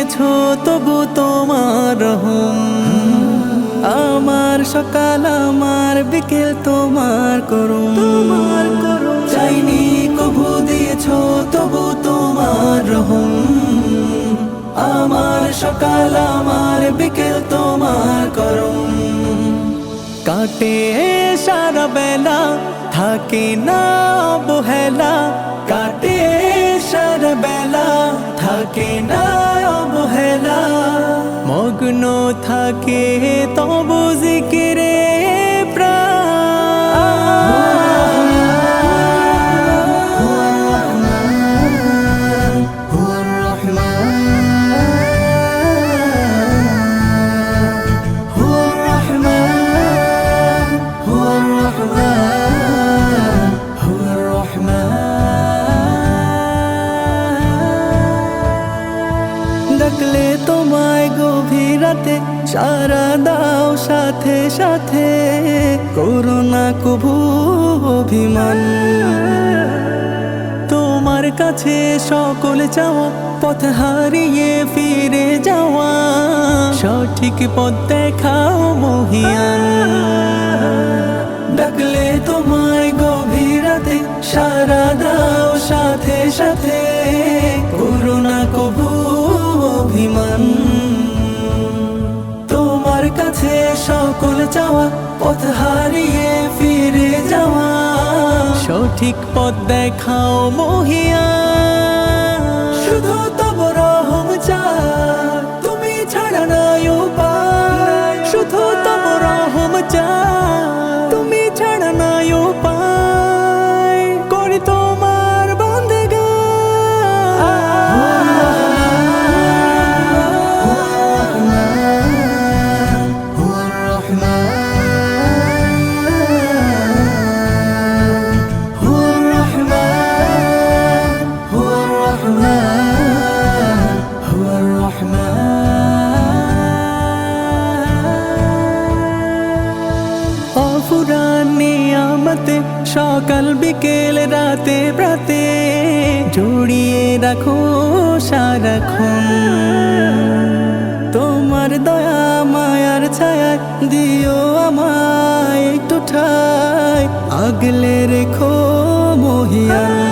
দিয়েছো তবু তোমার রহম। আমার সকাল আমার বিকেল তোমার করুম। চাইনি কবু দিয়েছো তবু তোমার রহম। আমার সকাল আমার বিকেল তোমার করুম। কাটে সারা বেলা থাকে না অবহেলা, কাটে সারা বেলা থাকে না অবহেলা। মগ্ন থাকে তবু জিকিরে ডাকলে তোমায় গভীর রাতে সারা দাও সাথে সাথে, করোনা কভু অভিমান। তোমার কাছে সকল চাওয়া পথ হারিয়ে ফিরে যাওয়া, সঠিক পথ দেখাও মহিয়ান। ডাকলে তোমায় গভীর রাতে সারা দাও সাথে সাথে, করোনা কভু অভিমান। তোমার কাছে সকল চাওয়া পথ হারিয়ে ফিরে যাওয়া, সঠিক পথ দেখাও মহিয়ান। শুধু তব রহম চাই, তুমি ছাড়া নাই উপায়। শুধু তব রহম চাই, তুমি ছাড়া নাই উপায়। করি তোমার বন্দেগান। অফুরান নিয়ামতে সকাল বিকেল রাতে প্রাতে, জড়িয়ে রাখো সারাক্ষণ। তোমার দয়া মায়ার ছায়া দিও আমায় একটু ঠাই, আগলে রেখো মহিয়ান।